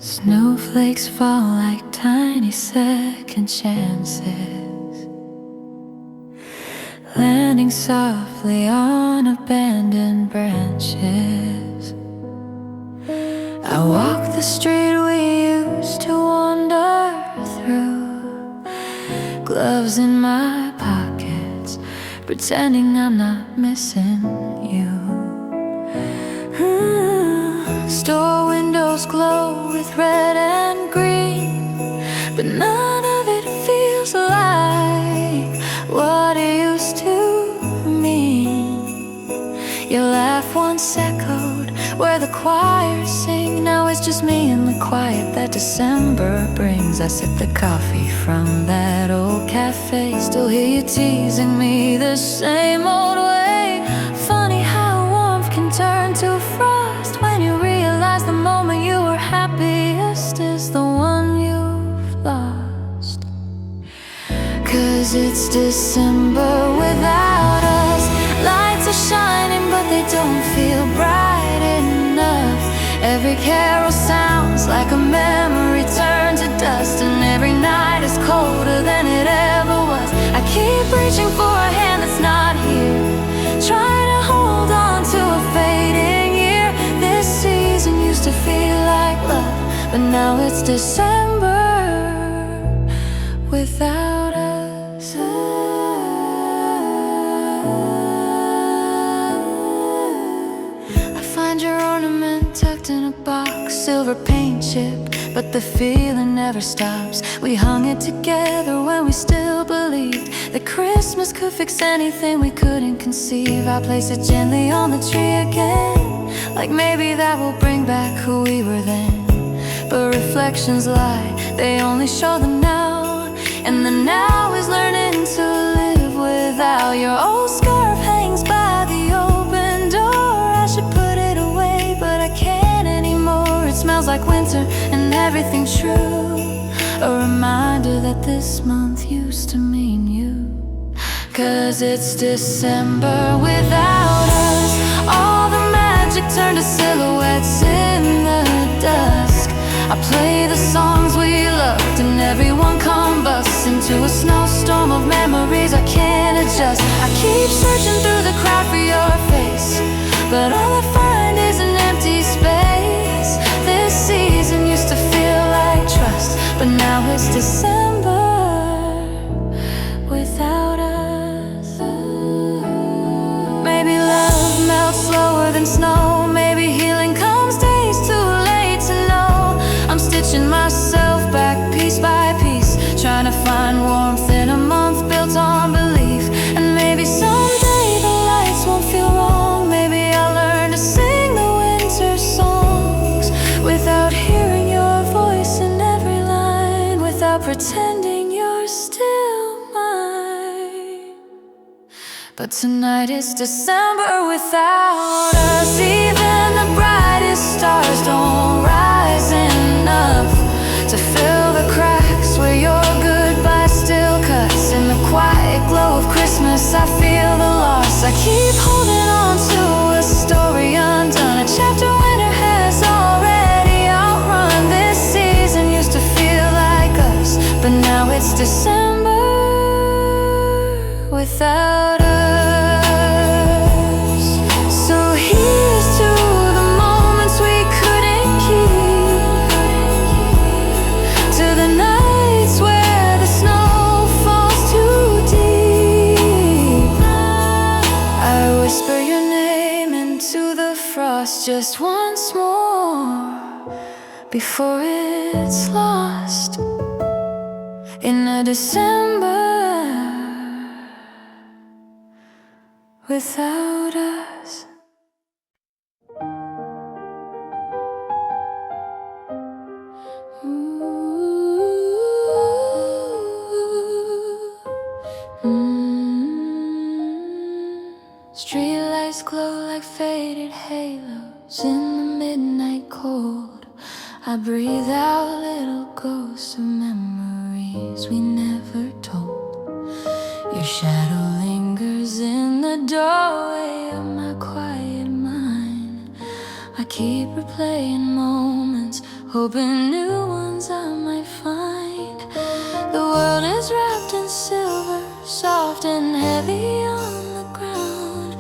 Snowflakes fall like tiny second chances, landing softly on abandoned branches. I walk the street we used to wander through, gloves in my pockets, pretending I'm not missing you. Store windows glow with red and green, but none of it feels like what it used to mean. Your laugh once echoed where the choir sing. Now it's just me in the quiet that December brings. I sip the coffee from that old cafe, still hear you teasing me the same old way. Funny how warmth can turn to frost when you realize the moment you were happiest is the one you've lost. 'Cause it's December without us. Lights are shining but they don't feel bright enough. Every carol sounds like a memory turned to dust, and every night is colder than it ever was. I keep reaching for a hand that's not here, trying to hold on to a fading year. This season used to feel like love, but now it's December without us. I find your ornament tucked in a box, silver paint chip, but the feeling never stops. We hung it together when we still believed that Christmas could fix anything we couldn't conceive. I place it gently on the tree again, like maybe that will bring back who we were then. But reflections lie, they only show the now, and the now is learning to live without. Your old scarf hangs by the open door. I should put it away, but I can't anymore. It smells like winter and everything true, a reminder that this month used to mean you. 'Cause it's December without us. All the magic turned to silhouettes in the dusk. I play the songs we loved and everyone combusts into a snowstorm of memories I can't adjust. I keep searching through the crowd for your face, but all I find is an empty space. This season used to feel like trust, but now it's December without us. Maybe love melts slower than snow, maybe healing comes days too late to know. I'm stitching myself back piece by piece, trying to find warmth in a month built on belief. And maybe someday the lights won't feel wrong. Maybe I'll learn to sing the winter songs without hearing your voice in every line, without pretending you're still mine. But tonight it's December without us. Even the brightest stars don't rise enough to fill the cracks where your goodbye still cuts. In the quiet glow of Christmas I feel the loss. I keep holding on to a story undone, a chapter winter has already outrun. This season used to feel like us, but now it's December without us. So here's to the moments we couldn't keep, to the nights where the snow falls too deep. I whisper your name into the frost just once more before it's lost in a December without us. Streetlights glow like faded halos in the midnight cold. I breathe out little ghosts of memories we never told. Your shadow lingers in the doorway of my quiet mind. I keep replaying moments hoping new ones I might find. The world is wrapped in silver, soft and heavy on the ground.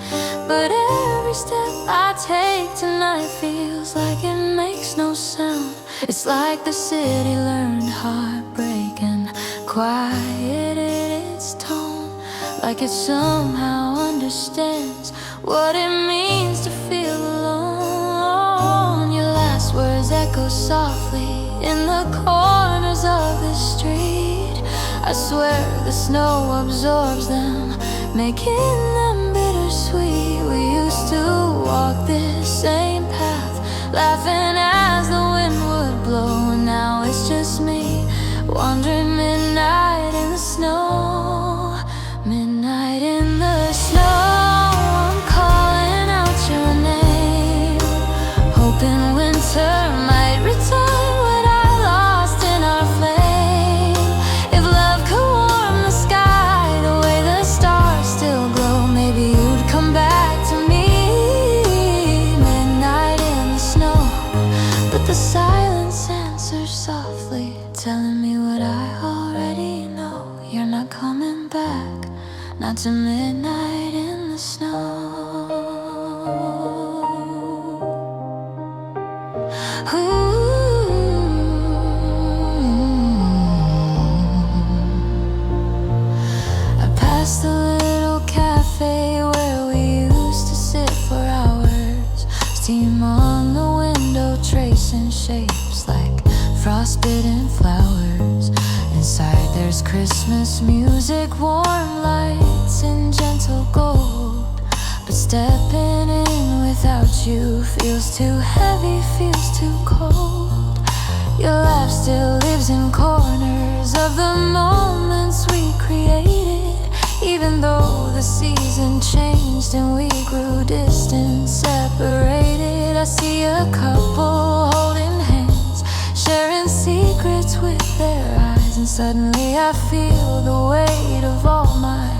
But every step I take tonight feels like it makes no sound. It's like the city learned heartbreak and quieted its tone, like it somehow understands what it means to feel alone. Your last words echo softly in the corners of the street. I swear the snow absorbs them, making them bittersweet. We used to walk this same path, laughing as the wind would blow. And now it's just me, wandering midnight in the snow. Midnight in the snow, I'm calling out your name, hoping winter might return what I lost in our flame. If love could warm the sky the way the stars still glow, maybe you'd come back to me. Midnight in the snow, but the silence answers softly, telling me what I already know. You're not coming back, not to midnight in the snow. I passed the little cafe where we used to sit for hours, steam on the window tracing shapes like frostbitten flowers. Inside there's Christmas music, warm lights and gentle gold. But stepping in without you feels too heavy, feels too cold. Your laugh still lives in corners of the moments we created, even though the season changed and we grew distant, separated. I see a couple holding hands, sharing secrets with their eyes, and suddenly I feel the weight of all my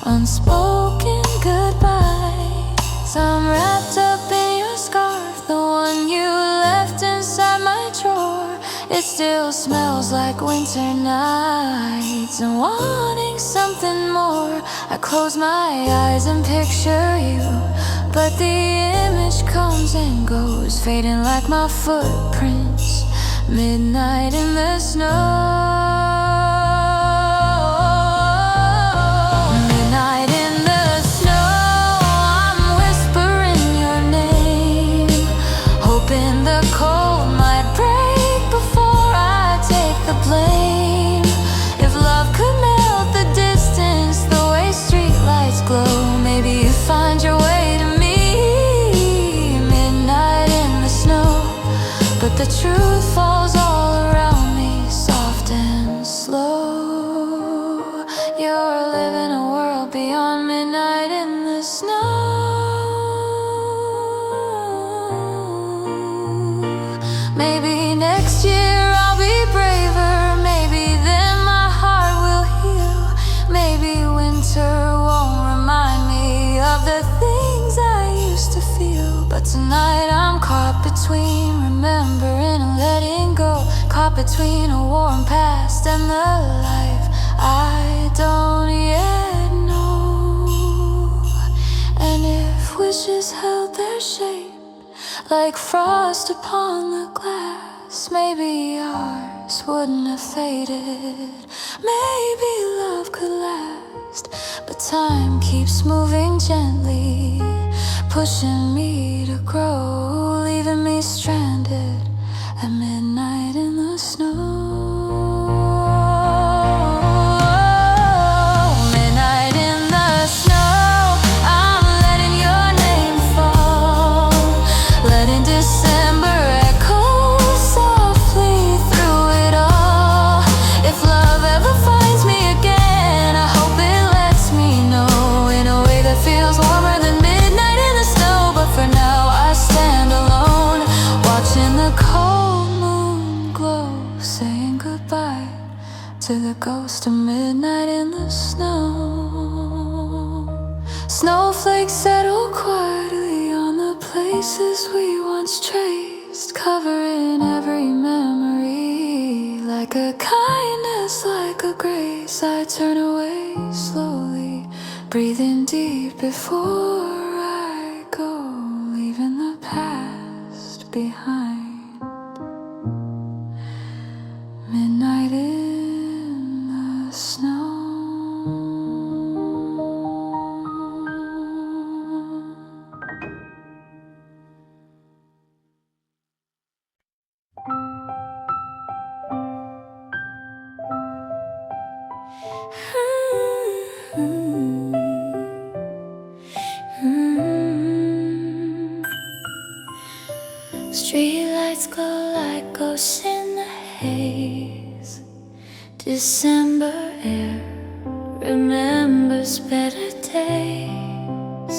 unspoken goodbyes. I'm wrapped up in your scarf, the one you left inside my drawer. It still smells like winter nights, and wanting something more, I close my eyes and picture you, but the image comes and goes, fading like my footprints. Midnight in the snow. Midnight in the snow, I'm whispering your name, hoping the cold might break before I take the blame. If love could melt the distance the way streetlights glow, maybe you find your way to me. Midnight in the snow, but the truth falls all around me, soft and slow. You're living a world beyond midnight in the snow. Maybe next year I'll be braver, maybe then my heart will heal. Maybe winter won't remind me of the things I used to feel. But tonight I'm caught between remembering and letting go, caught between a warm past and the life I don't yet know. And if wishes held their shape like frost upon the glass, maybe ours wouldn't have faded. Maybe love could last, but time keeps moving gently, pushing me to grow, leaving me stranded at midnight in the snow. Midnight in the snow, I'm letting your name fall, letting December echo softly through it all. If love ever finds me again, I hope it lets me know in a way that feels warmer than midnight in the snow. But for now I stand alone, watching the cold moon glow, saying goodbye to the ghost of midnight in the snow. Snowflakes settle quietly on the places we once traced, covering every every memory. Like a kindness, like a grace, I turn away slowly, breathing deep before I go, leaving the past behind. Midnight in the snow. Streetlights glow like ghosts in the haze. December air remembers better days.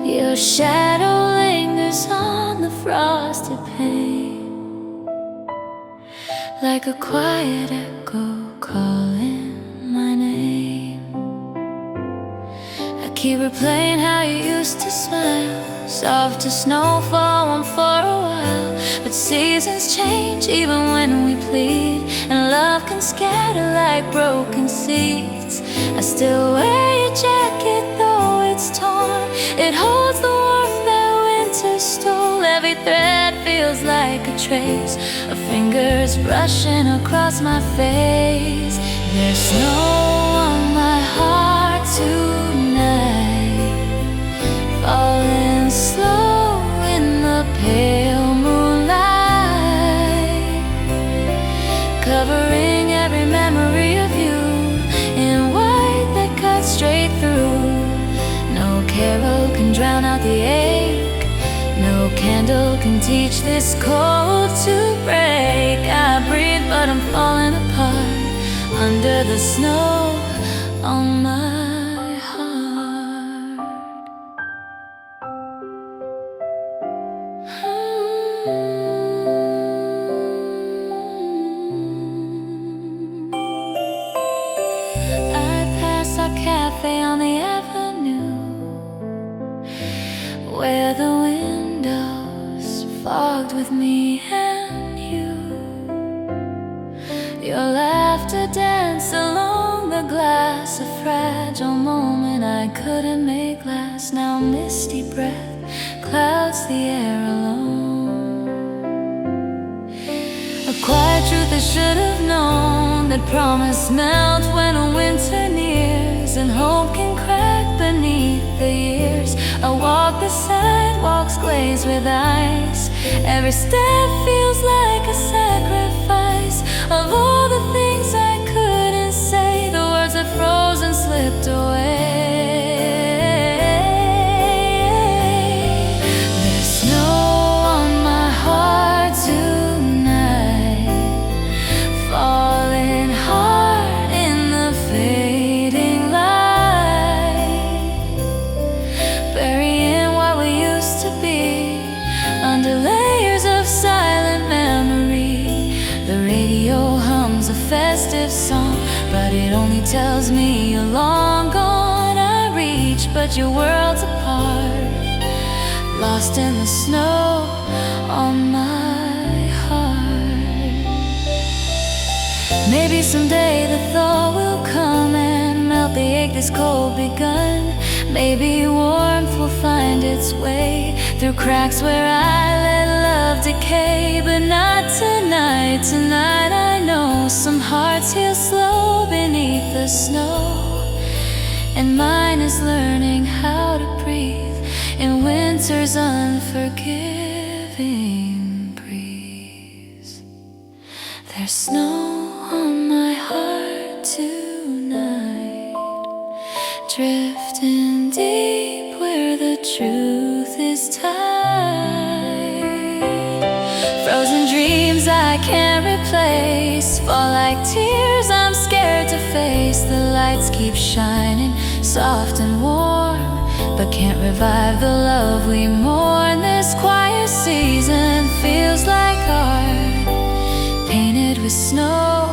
Your shadow lingers on the frosted pane, like a quiet echo calling my name. I keep replaying how you used to smile, soft as snow falling for a while. But seasons change even when we plead, and love can scatter like broken seeds. I still wear your jacket though it's torn. It holds the warmth that winter stole. Every thread feels like a trace of fingers brushing across my face. There's snow on my heart tonight, falling slow in the pale moonlight, covering every memory of you in white that cuts straight through. No carol can drown out the ache, no candle can teach this cold to break. I breathe but I'm falling apart under the snow on my heart. I pass our cafe on the avenue, where the windows fogged with me and you. Your laughter danced along the glass, a fragile moment I couldn't make last. Now misty breath clouds the air alone. A quiet truth I should have known, that promise melts when a winter nears, and hope can crack beneath the years. I walk the sidewalks glazed with ice, every step feels like a sacrifice. Of all the things I couldn't say, the words that froze and slipped away. There's snow on my heart tonight, falling hard in the fading light, burying what we used to be under layers of silent memory. The radio hums a festive song, but it only tells me you're long gone. I reach, but your world's apart, lost in the snow on my heart. Maybe someday the thaw will come and melt the ache this cold begun. Maybe warmth will find its way through cracks where I let love decay. But not tonight, tonight I know some hearts heal slow beneath the snow, and mine is learning how to breathe in winter's unforgiving breeze. There's snow on my heart tonight, drifting deep where the truth is tied. Frozen dreams I can't replace fall like tears I'm scared to face. The lights keep shining soft and warm, but can't revive the love we mourn. This quiet season feels like art, painted with snow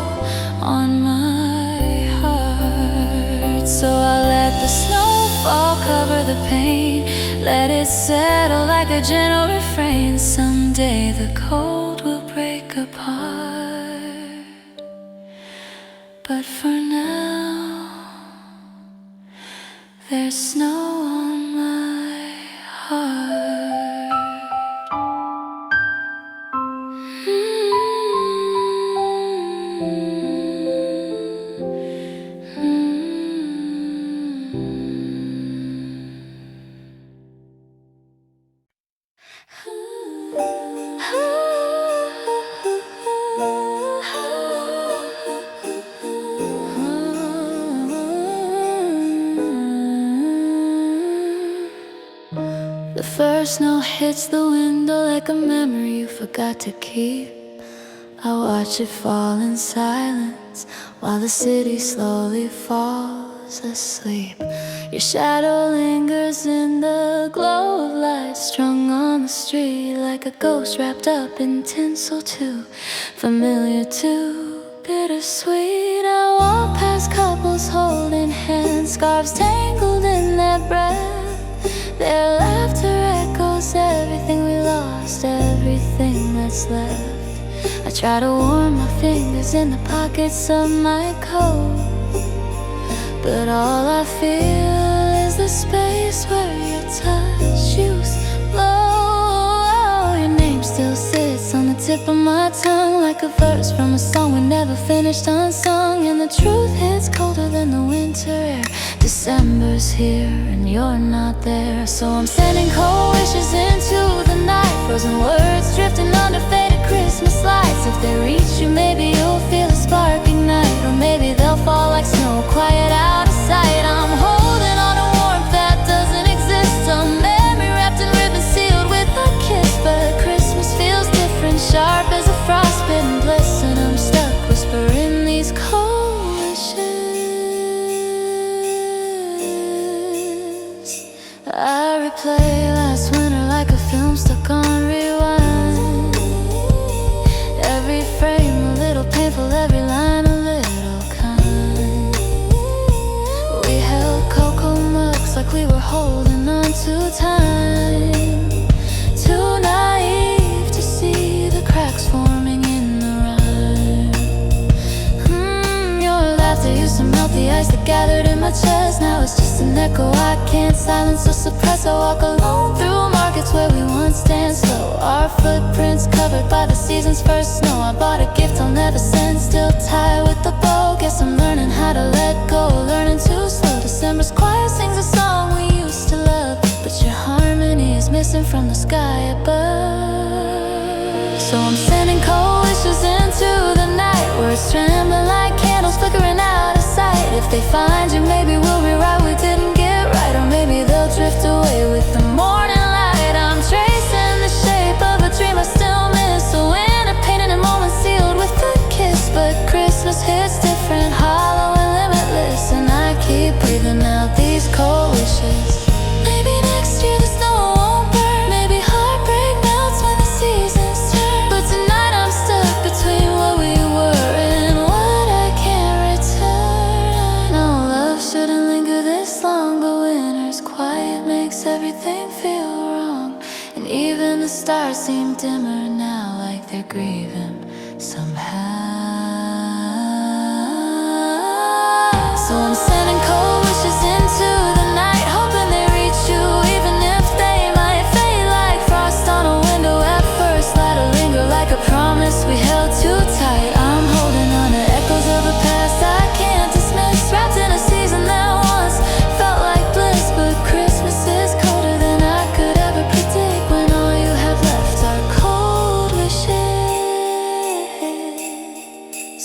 on my heart. So I'll let the snowfall cover the pain, let it settle like a gentle refrain. Someday the cold will first snow hits the window like a memory you forgot to keep. I watch it fall in silence while the city slowly falls asleep. Your shadow lingers in the glow of light strung on the street like a ghost wrapped up in tinsel too familiar, too bittersweet. I walk past couples holding hands, scarves tangled in their breath. Their laughter echoes everything we lost, everything that's left. I try to warm my fingers in the pockets of my coat, but all I feel is the space where your touch used to blow. Your name still sits on the tip of my tongue like a verse from a song we never finished unsung. And the truth hits colder than the winter air. December's here and you're not there, so I'm sending cold wishes into the night. Frozen words drifting under faded Christmas lights. If they reach you, maybe you'll feel a spark ignite, or maybe they'll fall like snow, quiet out of sight. I'm holding on to warmth that doesn't exist, a memory wrapped in ribbon sealed with a kiss. But Christmas feels different, sharp as a frostbitten bliss, and I'm stuck whispering these cold wishes. I replay last winter like a film stuck on rewind. Every frame a little painful, every line a little kind. We held cocoa mugs like we were holding on to time. Too naive to see the cracks forming in the rhyme. Your laughter used to melt the ice that gathered in my chest. Now it's just an echo I can't silence or suppress. I walk alone through markets where we once danced slow, our footprints covered by the season's first snow. I bought a gift I'll never send, still tied with the bow. Guess I'm learning how to let go, learning too slow. December's choir sings a song we used to love, but your harmony is missing from the sky above. So I'm sending cold wishes into the night, words trembling like candles flickering out of sight. If they find you, maybe we'll rewrite what we didn't get right, or maybe they'll drift away with the morning light. I'm tracing the shape of a dream I still miss, a winter painted in moments sealed with a kiss. But Christmas hits different, hollow and limitless, and I keep breathing out these cold wishes. Maybe next year the snow won't burn, maybe heartbreak melts when the seasons turn. But tonight I'm stuck between what we were and what I can't return. I know love shouldn't linger this long, but winter's quiet makes everything feel wrong. And even the stars seem dimmer now, like they're grieving somehow. So I'm sending cold wishes into the night, hoping they reach you, even if they might fade like frost on a window at first. Let it linger like a promise we held too tight. I'm holding on to echoes of a past I can't dismiss, wrapped in a season that once felt like bliss. But Christmas is colder than I could ever predict, when all you have left are cold wishes.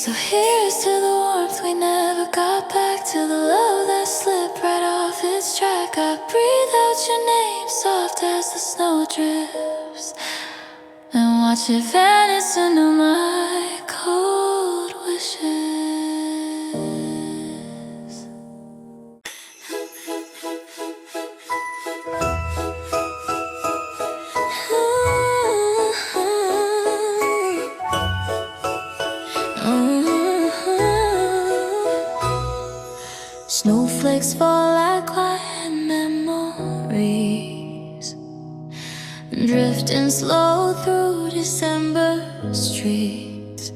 So here's to the warmth we never got back, to the love that slipped right off its track. I breathe out your name soft as the snow drifts, and watch it vanish into my cold wishes. Snowflakes fall like quiet memories, drifting slow through December streets.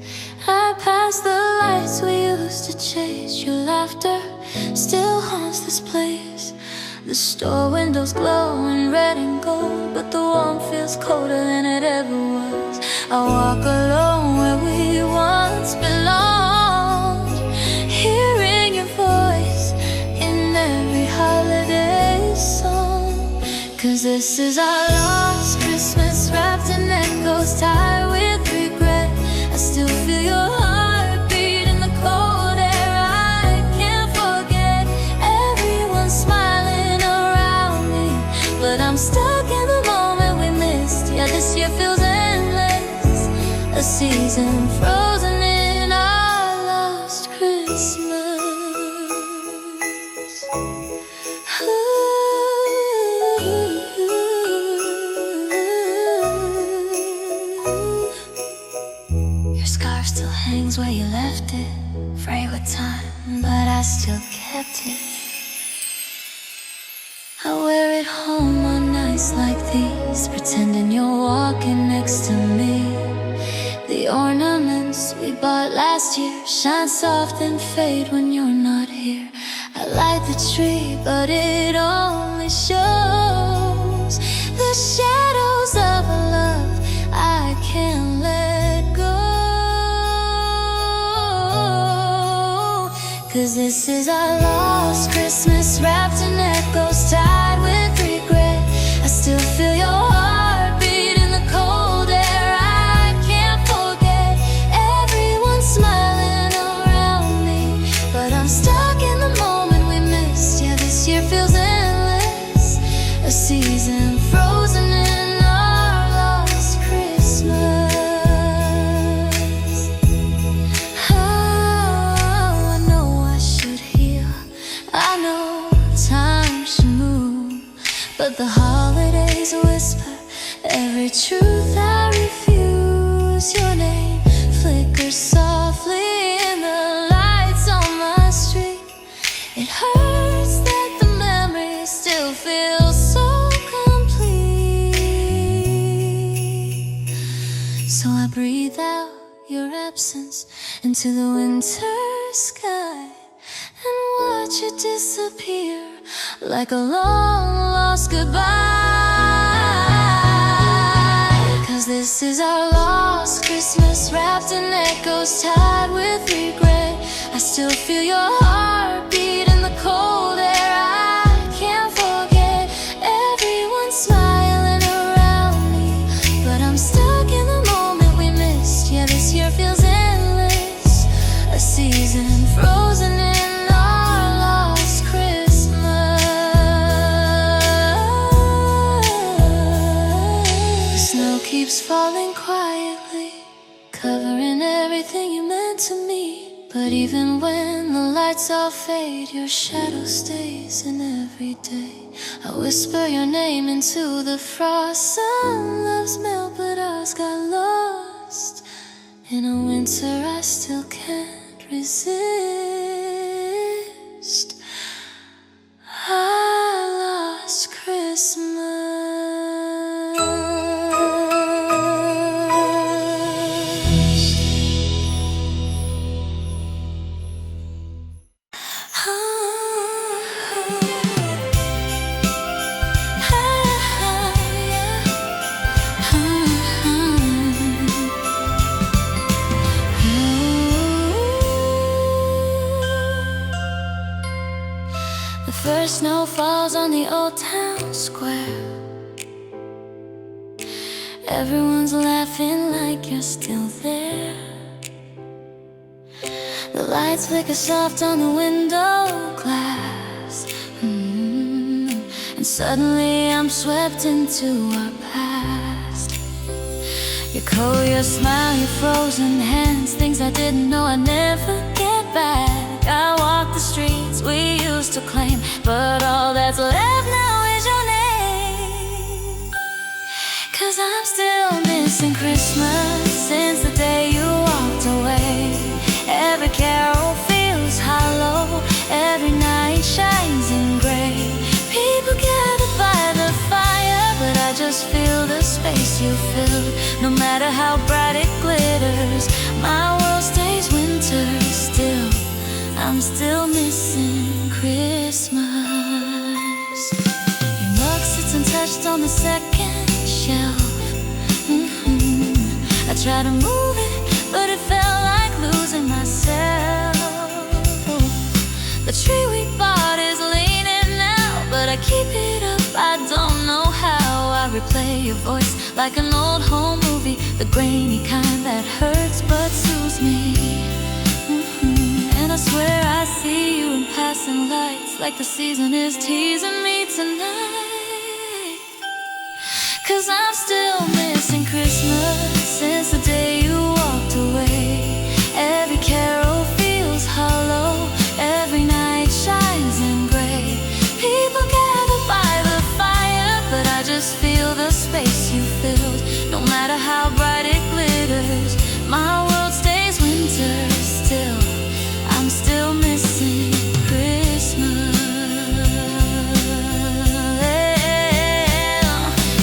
I pass the lights we used to chase, your laughter still haunts this place. The store windows glow in red and gold, but the warmth feels colder than it ever was. I walk alone where we once belonged, hearing your voice in every holiday song. 'Cause this is our lost Christmas, wrapped in echoes, tied with regret. I still feel your heartbeat in the cold air. I can't forget everyone smiling around me, but I'm stuck in the season frozen in our lost Christmas. Your scarf still hangs where you left it, frayed with time, but I still kept it. I wear it home on nights like these, pretending you're walking next to me. The ornaments we bought last year shine soft and fade when you're not here. I light the tree, but it only shows the shadows of a love I can't let go. 'Cause this is our lost Christmas, wrapped in echoes, tied with regret. I still feel your heartbeat in the cold air. I can't forget everyone smiling around me, but I'm stuck in the moment we missed. Yeah, this year feels endless, a season frozen in our lost Christmas. Oh, I know I should heal, I know time should move, but the holidays whisper every truth I refuse. Your name flickers softly in the lights on my street. It hurts that the memory still feels so complete. So I breathe out your absence into the winter sky and watch it disappear like a long lost goodbye. 'Cause this is our lost Christmas, wrapped in echoes, tied with regret. I still feel your heartbeat in the cold air. I can't forget everyone smiling around me, but I'm stuck in the moment we missed. Yeah, this year feels endless, a season frozen in our lost Christmas. The snow keeps falling quietly, covering everything you meant to me. But even when the lights all fade, your shadow stays in every day. I whisper your name into the frost. Some loves melt, but ours got lost. In a winter I still can't resist. I lost Christmas. The first snow falls on the old town square. Everyone's laughing like you're still there. The lights flicker soft on the window glass. And suddenly I'm swept into our past. Your coat, your smile, your frozen hands, things I didn't know I'd never get back. I walk the streets we used to claim, but all that's left now is your name. 'Cause I'm still missing Christmas since the day you walked away. Every carol feels hollow, every night shines in gray. People gather by the fire, but I just feel the space you filled. No matter how bright it glitters, my world stays winter still. I'm still missing Christmas. Your mug sits untouched on the second shelf. I tried to move it, but it felt like losing myself. The tree we bought is leaning now, but I keep it up, I don't know how. I replay your voice like an old home movie, the grainy kind that hurts but soothes me. And I swear I see you in passing lights, like the season is teasing me tonight. 'Cause I'm still missing Christmas since the day you walked My world stays winter still. I'm still missing Christmas.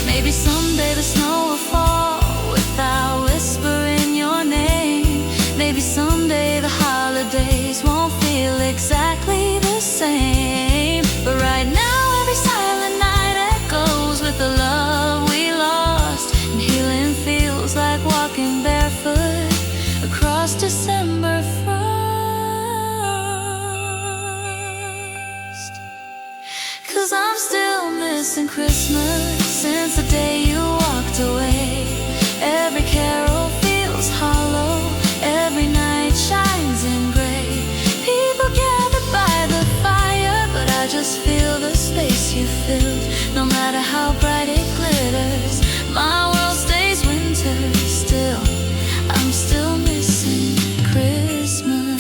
Maybe someday the snow will fall without whispering your name. Maybe someday the holidays won't feel exactly the same. But right now every silent night echoes with the love we lost, and healing feels like walking barefoot across December frost. 'Cause I'm still missing Christmas since the day you walked away. Every carol feels hollow, every night shines in gray. People gather by the fire, but I just feel the space you filled. No matter how bright it glitters, my world stays winter still. I'm still missing Christmas.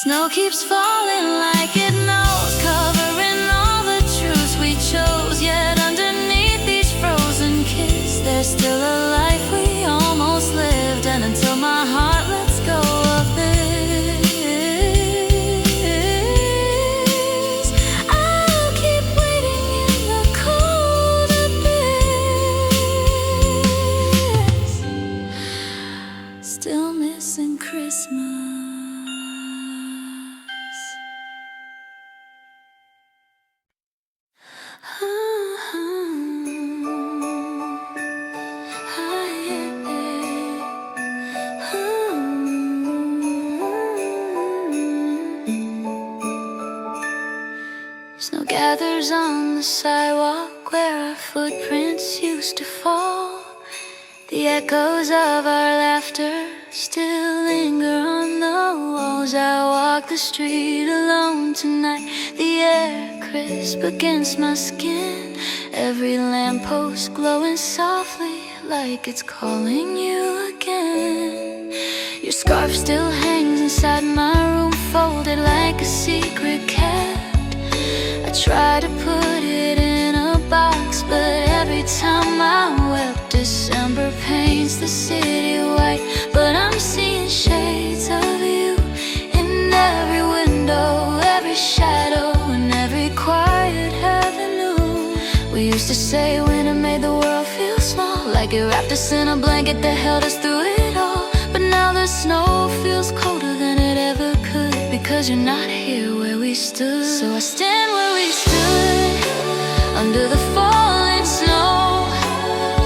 Snow keeps falling like it knows, covering all the truths we chose. Yet underneath each frozen kiss, there's still a life we almost lived. And until my heart lets go of this, I'll keep waiting in the cold abyss. Still missing Christmas. Snow gathers on the sidewalk where our footprints used to fall. The echoes of our laughter still linger on the walls. I walk the street alone tonight, the air crisp against my skin. Every lamppost glowing softly like it's calling you again. Your scarf still hangs inside my room, folded like a secret cat. I try to put it in a box, but every time I wept, December paints the city white. But I'm seeing shades of you in every window, every shadow, and every quiet avenue. We used to say winter made the world feel small, like it wrapped us in a blanket that held us through it all. But now the snow feels colder than it ever could, because you're not here where we stood. So I stand where we stood, under the falling snow,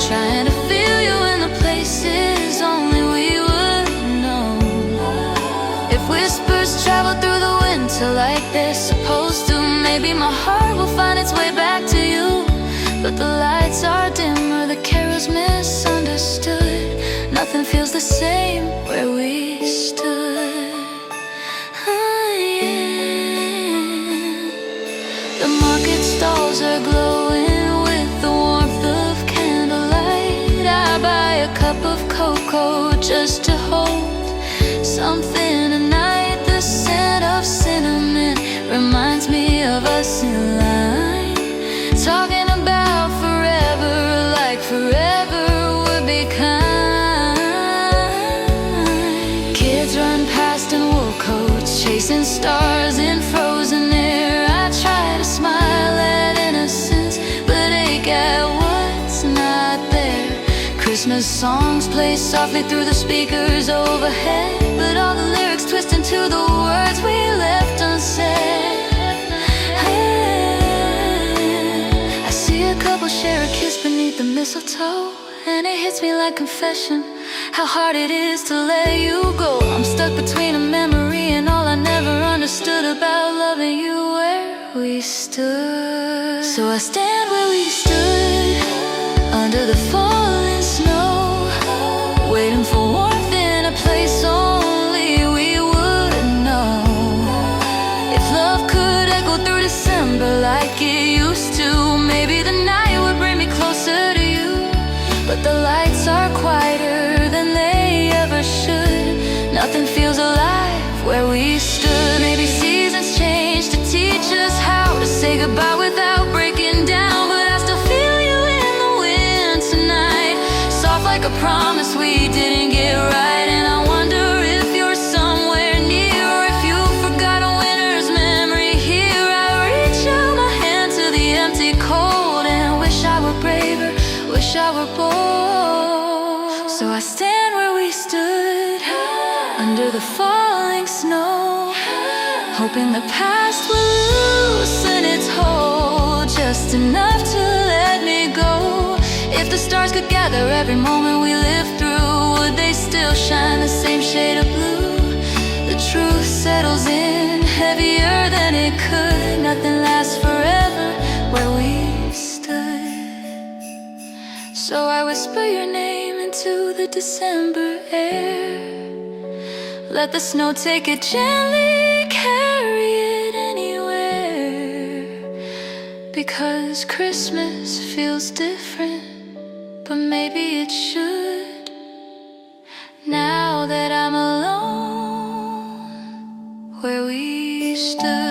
trying to feel you in the places only we would know. If whispers travel through the winter like they're supposed to, maybe my heart will find its way back to you. But the lights are dimmer, the carols misunderstood. Nothing feels the same where we stood. The market stalls are glowing with the warmth of candlelight. I buy a cup of cocoa just to hold something tonight. The scent of cinnamon reminds me of us in line, talking about forever, like forever would be kind. Kids run past in wool coats, chasing stars in frozen air. I try to smile at innocence, but ache at what's not there. Christmas songs play softly through the speakers overhead, but all the lyrics twist into the words we left unsaid. I see a couple share a kiss beneath the mistletoe, and it hits me like confession, how hard it is to let you go. I'm stuck between a memory and all I never understood about loving you where we stood. So I stand where we stood, under the falling snow, waiting for warmth in a place only we would know. If love could echo through December like it used to, maybe the night would bring me closer to you. But the lights are quieter than they ever should. Nothing feels alive where we stood. Maybe seasons change to teach us how to say goodbye without breaking down. But I still feel you in the wind tonight, soft like a promise promise we didn't get right. And I wonder if you're somewhere near, or if you forgot a winter's memory here. I reach out my hand to the empty cold and wish I were braver, wish I were bold. So I stand where we stood under the falling snow, hoping the past will loosen its hold just enough to let me go. If the stars could gather every moment we lived through, would they still shine the same shade of blue? The truth settles in heavier than it could. Nothing lasts forever where we stood. So I whisper your name into the December air. Let the snow take it gently, carry it anywhere. Because Christmas feels different, but maybe it should. Now that I'm alone where we stood.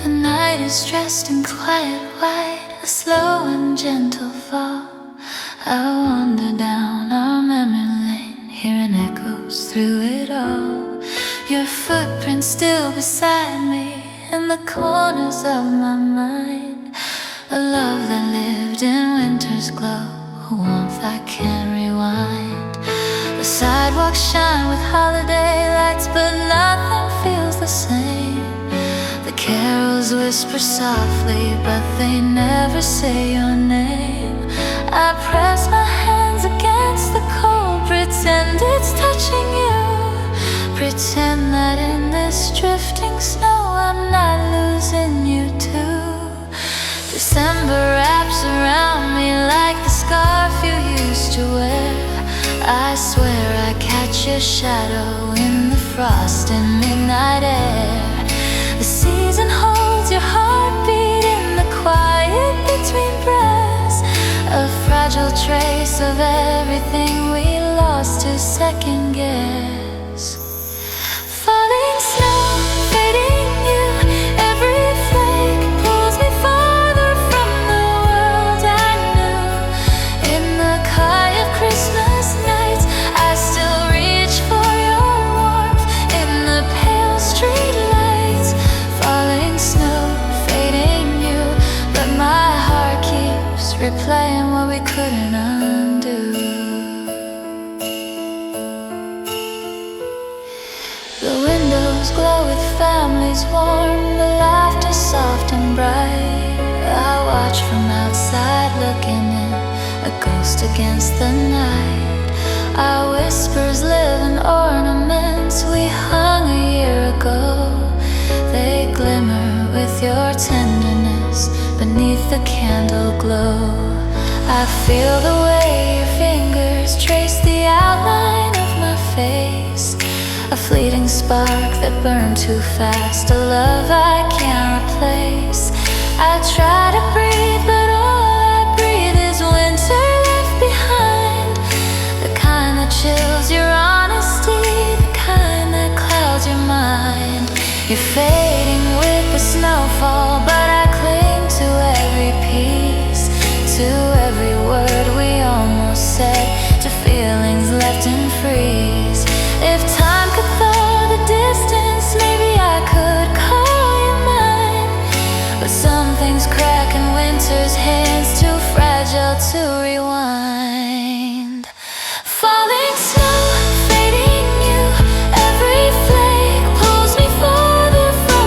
The night is dressed in quiet white, a slow and gentle fall. I wander down our memory lane, hearing echoes through it all. Your footprint still beside me, in the corners of my mind. A love that lived in winter's glow, a warmth I can't rewind. The sidewalks shine with holiday lights, but nothing feels the same. The carols whisper softly, but they never say your name. I press my hands against the cold, pretend it's touching you. Pretend that in this drifting snow I'm not losing you too. December wraps around me like the scarf you used to wear. I swear I catch your shadow in the frost and midnight air. The season holds your heartbeat in the quiet between breaths, a fragile trace of everything we lost to second guess. Falling snow, fading you, every flake pulls me farther from the world I knew. In the quiet Christmas nights, I still reach for your warmth in the pale street lights. Falling snow, fading you, but my heart keeps replaying what we couldn't undo. The windows glow with families warm, the laughter soft and bright. I watch from outside looking in, a ghost against the night. Our whispers live in ornaments we hung a year ago. They glimmer with your tenderness beneath the candle glow. I feel the way your fingers trace the outline of my face, a fleeting spark that burned too fast, a love I can't replace. I try to breathe, but all I breathe is winter left behind. The kind that chills your honesty, the kind that clouds your mind. You're fading with the snowfall, but I cling to every piece, to every word we almost said, to feelings left in freeze. If time could thaw the distance, maybe I could call you mine. But some things crack in winter's hands, too fragile to rewind. Falling snow, fading you, every flake pulls me farther from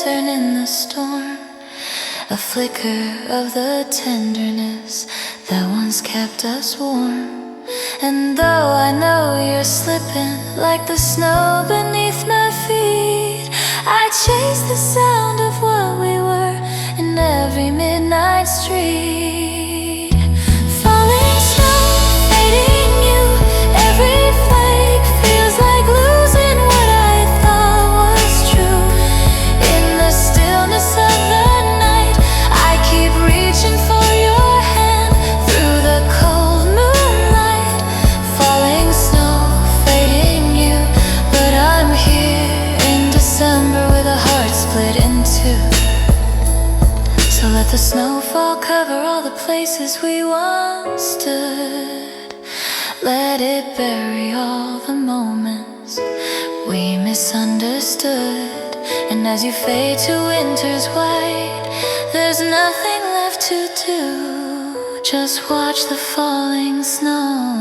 lantern in the storm, a flicker of the tenderness that once kept us warm. And though I know you're slipping like the snow beneath my feet, I chase the sound of what we were in every midnight street. Falling snow, fading you, every flake feels like losing what I thought was true. In the stillness of the night, I keep reaching for your hand through the cold moonlight. Falling snow, fading you, but I'm here in December with a heart split in two. So let the snowfall cover all the places we once stood. Let it bury all the moments we misunderstood. And as you fade to winter's white, there's nothing left to do. Just watch the falling snow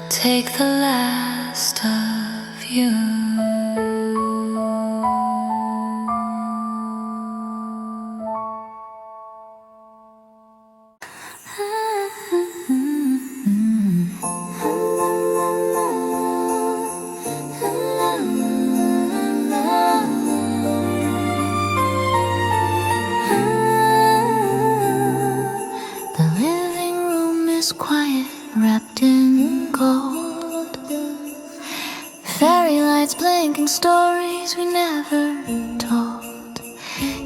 take the last of you. Quiet, wrapped in gold, fairy lights blinking stories we never told.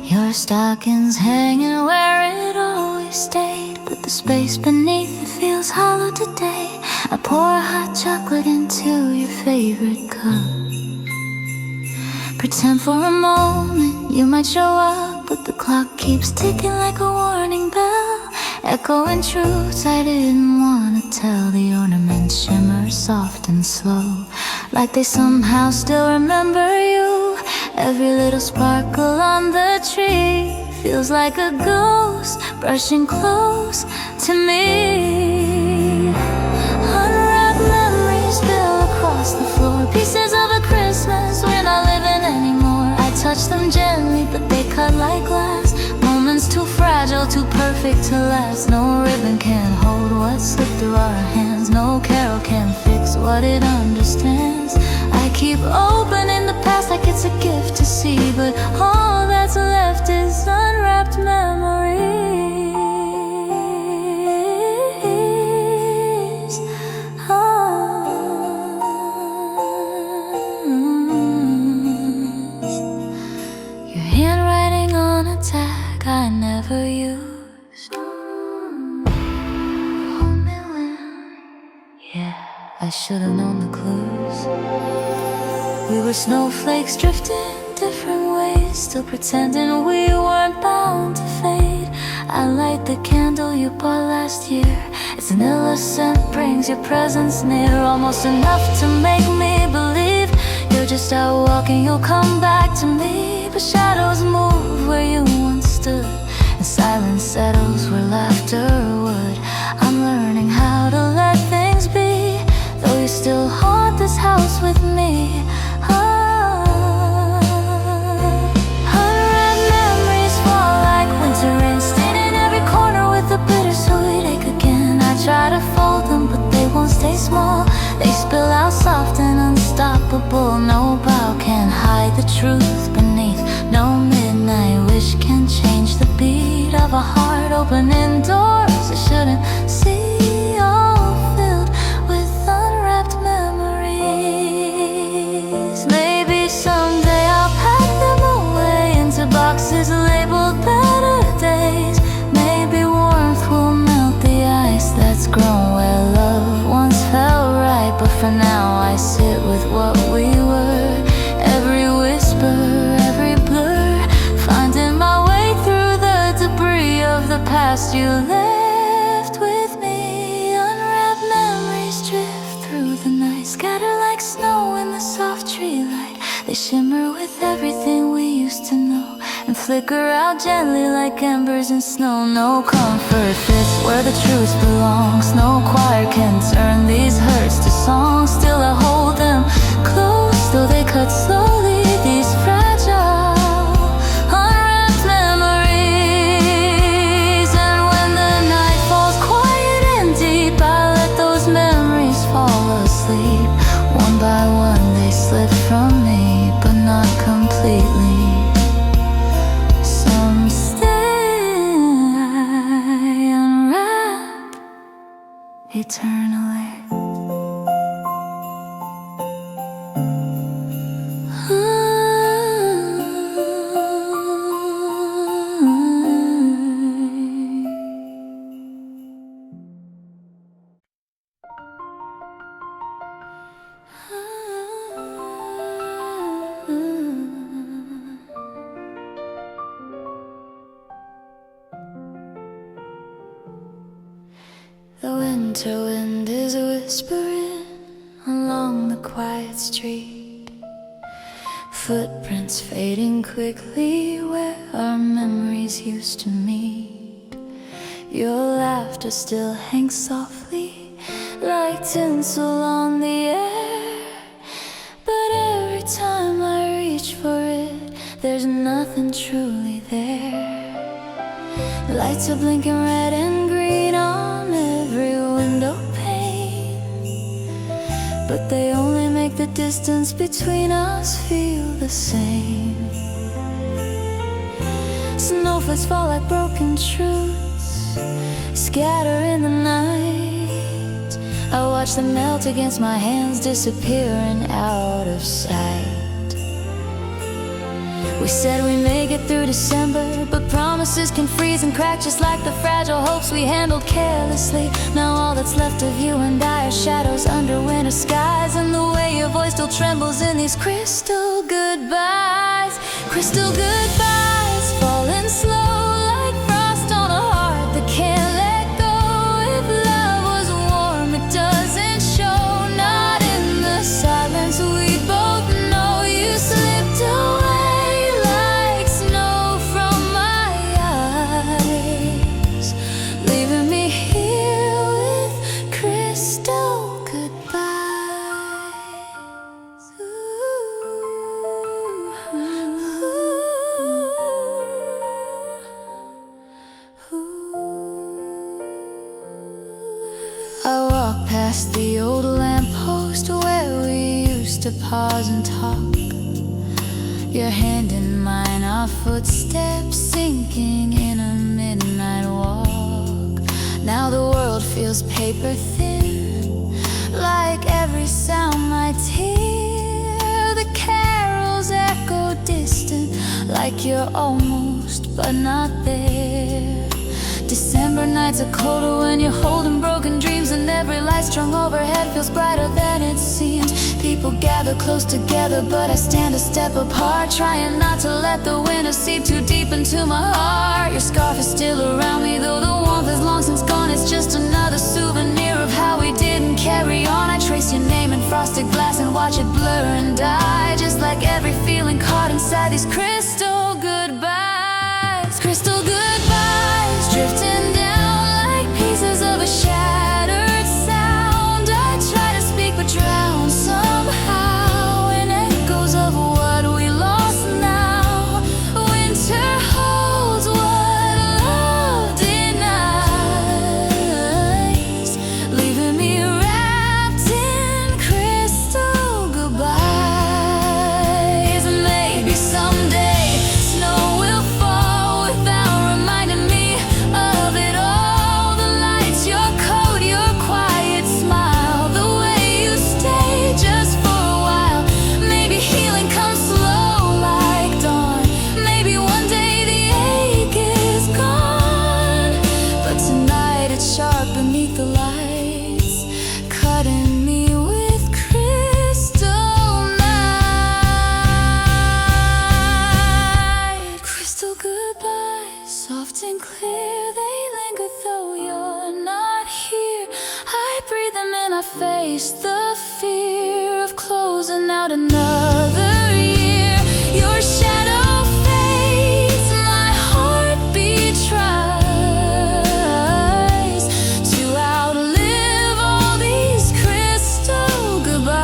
Your stockings hanging where it always stayed, but the space beneath it feels hollow today. I pour hot chocolate into your favorite cup. Pretend for a moment you might show up, but the clock keeps ticking like a warning bell, echoing truths I didn't want to tell. The ornaments shimmer soft and slow, like they somehow still remember you. Every little sparkle on the tree feels like a ghost brushing close to me. Unwrapped memories spill across the floor, pieces of a Christmas we're not living anymore. I touch them gently, but they cut like glass, moments too fragile, too perfect to last. No ribbon can hold what slipped through our hands, no carol can fix what it understands. I keep opening the past like it's a gift to see, but all that's left is unwrapped memories. Your handwriting on a tag I never used. Hold me when, yeah, I should've known the clues. We were snowflakes drifting different ways, still pretending we weren't bound to fade. I light the candle you bought last year. Its vanilla scent brings your presence near, almost enough to make me believe you're just out walking, you'll come back to me. But shadows move where you once stood, and silence settles where laughter would. I'm learning how to let things be, though you still haunt this house with me. Unwrapped memories fall like winter rain, staining every corner with a bittersweet ache again. I try to fold them, but they won't stay small. They spill out soft and unstoppable. No bow can hide the truth beneath. No midnight wish can change the beat of a heart opening doors I shouldn't see, all filled with unwrapped memories. Maybe someday I'll pack them away into boxes labeled better days. Maybe warmth will melt the ice that's grown where love once felt right. But for now I sit with what we were, every whisper, every blur, finding my way through the debris of the past you left with me. Unwrapped memories drift through the night, scatter like snow in the soft tree light. They shimmer with everything we used to know, and flicker out gently like embers in snow. No comfort fits where the truth belongs. No choir can turn these hurts to songs. Still I hold them close, though they cut slowly. These fragile along the quiet street. Footprints fading quickly where our memories used to meet. Your laughter still hangs softly like tinsel on the air. But every time I reach for it, there's nothing truly there. Lights are blinking red and green on every window pane, but they only make the distance between us feel the same. Snowflakes fall like broken truths, scatter in the night. I watch them melt against my hands, disappearing out of sight. We said we'd make it through December, but promises can freeze and crack just like the fragile hopes we handled carelessly. Now all that's left of you and I are shadows under winter skies, and the way your voice still trembles in these crystal goodbyes. Crystal goodbyes falling slow like frost on a heart that can't let go. If love was warm, it doesn't show, not in the silence we both know. You slipped away past the old lamppost where we used to pause and talk. Your hand in mine, our footsteps sinking in a midnight walk. Now the world feels paper thin, like every sound might hear. The carols echo distant, like you're almost but not there. December nights are colder when you're holding broken dreams, and every light strung overhead feels brighter than it seems. People gather close together, but I stand a step apart, trying not to let the winter seep too deep into my heart. Your scarf is still around me, though the warmth is long since gone. It's just another souvenir of how we didn't carry on. I trace your name in frosted glass and watch it blur and die, just like every feeling caught inside these crystal goodbyes. Crystal goodbyes drifting down like pieces of a shattered sound. I try to speak but drown somehow in echoes of what we lost now. Winter holds what love denies, leaving me wrapped in crystal goodbyes. Maybe someday snow will fall without reminding me of it all. The lights, your coat, your quiet smile, the way you stay just for a while. Maybe healing comes slow like dawn. Maybe one day the ache is gone, but tonight it's sharp beneath the lights, cutting me with crystal night. Crystal goodbyes, soft and clear, they linger though you're not here. I breathe them in, I face the fear of closing out another year. Your shadow fades, my heartbeat tries to outlive all these crystal goodbyes.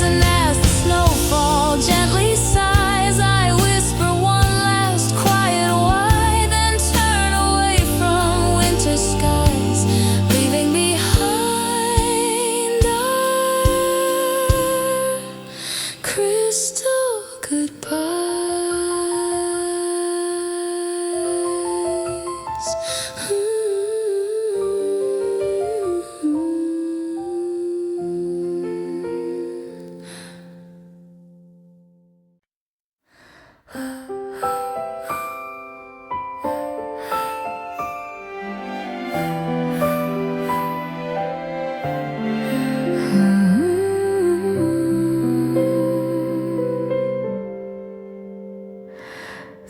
And as the snowfall gently sighs, I whisper one last quiet why, then turn away from winter skies, leaving behind our crystal goodbyes.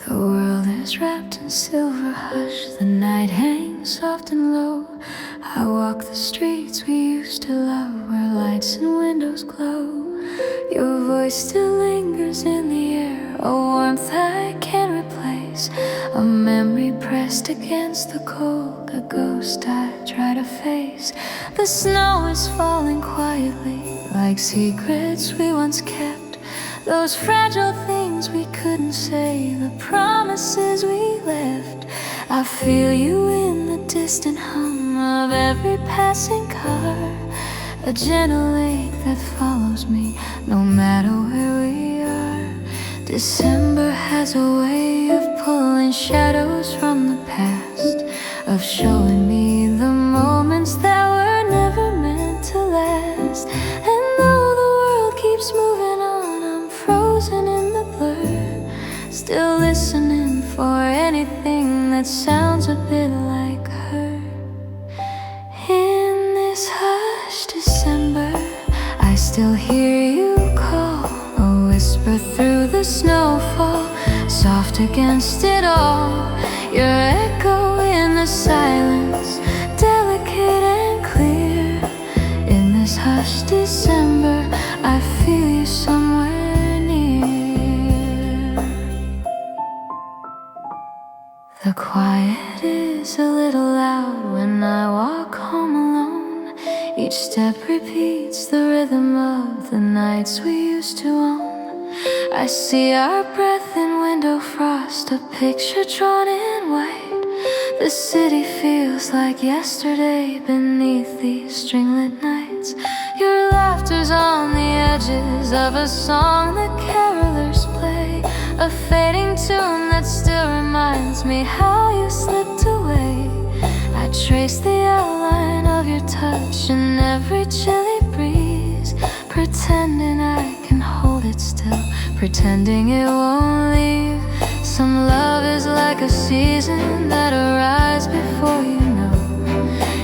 The world is wrapped in silver hush, the night hangs soft and low. I walk the streets we used to nights and windows glow. Your voice still lingers in the air, a warmth I can't replace, a memory pressed against the cold, a ghost I try to face. The snow is falling quietly, like secrets we once kept, those fragile things we couldn't say, the promises we left. I feel you in the distant hum of every passing car, a gentle ache that follows me no matter where we are. December has a way of pulling shadows from the past, of showing me the moments that were never meant to last. And though the world keeps moving on, I'm frozen in the blur, still listening for anything that sounds a bit like her. In this hushed December, I still hear you call, a whisper through the snowfall, soft against it all. Your echo in the silence, delicate and clear. In this hushed December, I feel you somewhere near. The quiet is a little loud when I walk home alone. Each step repeats the rhythm of the nights we used to own. I see our breath in window frost, a picture drawn in white. The city feels like yesterday beneath these stringlit nights. Your laughter's on the edges of a song that carolers play, a fading tune that still reminds me how you slipped away. I trace the outline of your touch in every chilly breeze, pretending I can hold it still, pretending it won't leave. Some love is like a season that arrives before you know,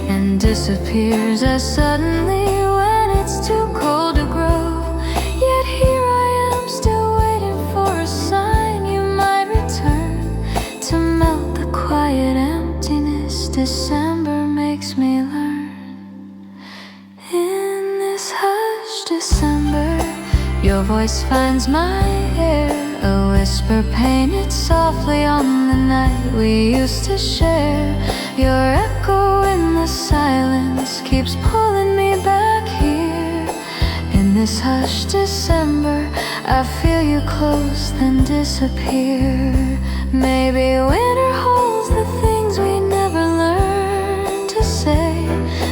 and disappears as suddenly when it's too cold to grow. Yet here I am still waiting for a sign you might return, to melt the quiet emptiness December makes me learn. In this hushed December, your voice finds my ear, a whisper painted softly on the night we used to share. Your echo in the silence keeps pulling me back here. In this hushed December, I feel you close then disappear. Maybe winter holds the things we never learned to say.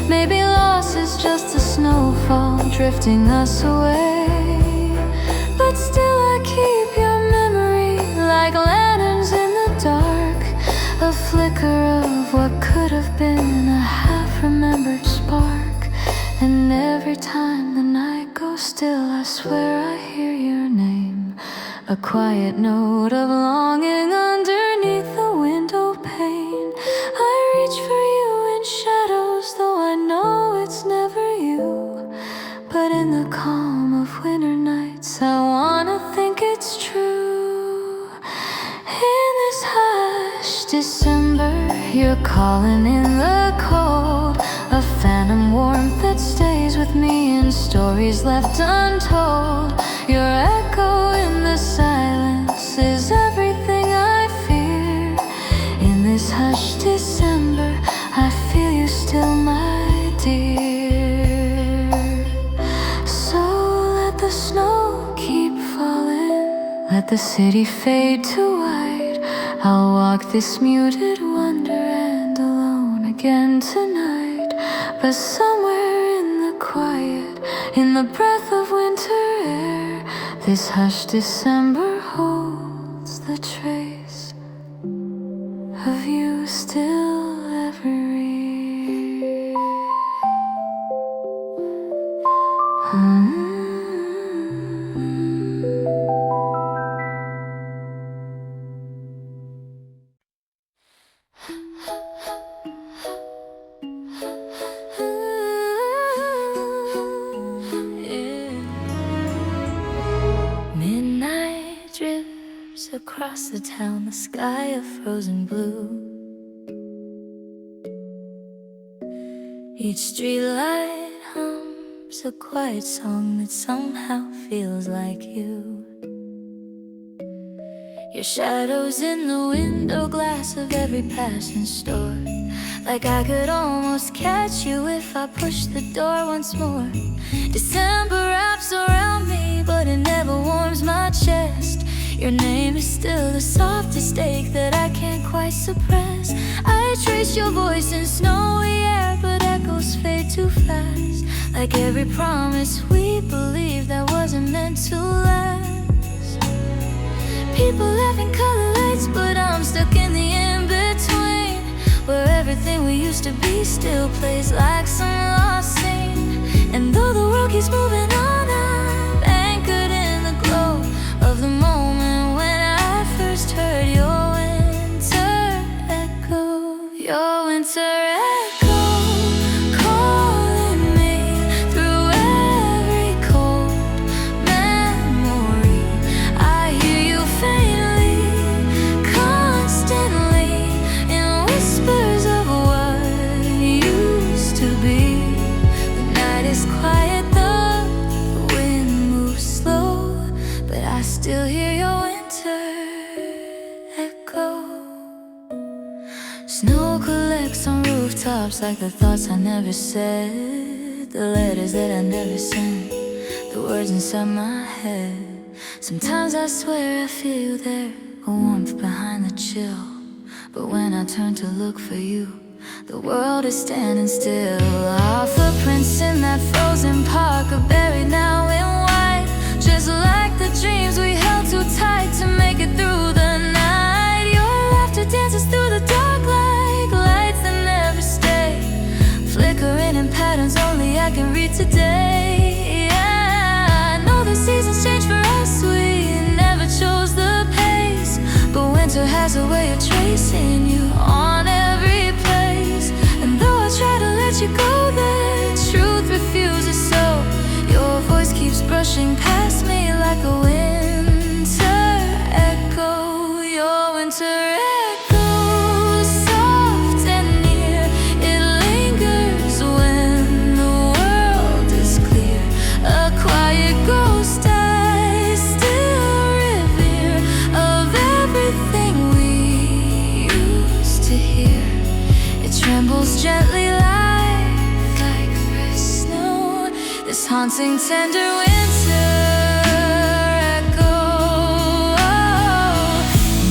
Maybe loss is just a snowfall drifting us away. But still I keep your memory like lanterns in the dark, a flicker of what could have been a half-remembered spark. And every time the night goes still, I swear I hear your name, a quiet note of longing underneath the window pane. I reach for you in shadows, though I know it's never you. But in the calm of winter nights, I wanna think it's true. In this hushed December, you're calling in the cold, a phantom warmth that stays with me in stories left untold. Your echo in the silence is everything I fear. In this hushed December, I feel you still, my dear. So let the snow keep falling, let the city fade to white. I'll walk this muted wonderland alone again tonight. But somewhere in the quiet, in the breath of winter air, this hushed December holds the trace of you still everywhere. Midnight drips across the town, the sky a frozen blue. Each streetlight hums a quiet song that somehow feels like you. Your shadows in the window glass of every passing store, like I could almost catch you if I pushed the door once more. December wraps around me, but it never warms my chest. Your name is still the softest ache that I can't quite suppress. I trace your voice in snowy air, but echoes fade too fast, like every promise we believed that wasn't meant to last. People laugh in color lights, but I'm stuck in the in-between, where everything we used to be still plays like some lost scene. And though the world keeps moving on, I'm anchored in the glow of the moment when I first heard your winter echo. Your winter echo, calling me through every cold memory. I hear you faintly, constantly, in whispers of what used to be. The night is quiet, the wind moves slow, but I still hear your winter echo. Snow collects on rooftops like the thoughts I never said, the letters that I never sent, the words inside my head. Sometimes I swear I feel you there, a warmth behind the chill, but when I turn to look for you, the world is standing still. Our footprints in that frozen park are buried now in white, just like the dreams we held too tight to make it through the night. Your laughter dances through the dark like lights that never stay, flickering in patterns only I can read today. Yeah, I know the seasons change for us, we never chose the pace, but winter has a way of tracing you on every place. And though I try to let you go, the truth refuses, so your voice keeps brushing past me like a winter echo. Your winter echo, soft and near, it lingers when the world is clear. A quiet ghost I still revere, of everything we used to hear. It trembles gently like fresh snow, this haunting tender winter echo.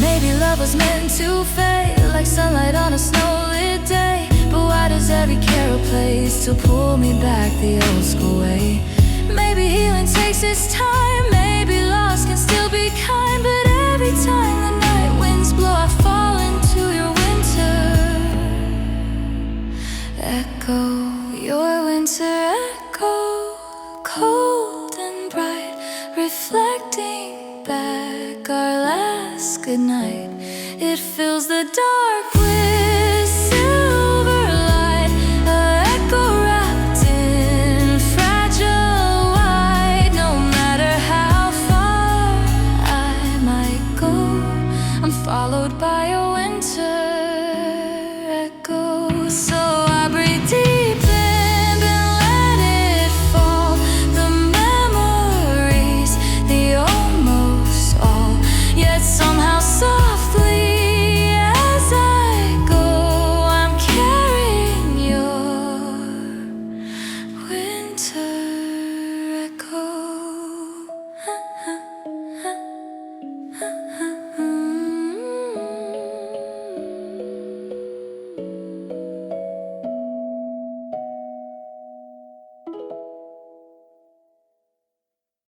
Maybe love was meant to fade like sunlight on a snowy day, but why does every carol place to pull me back the old school way? Maybe healing takes its time, maybe loss can still be kind, but every time the night winds blow I fall into your winter echo. Your winter echo, cold and bright, reflecting back our last goodnight. It fills the dark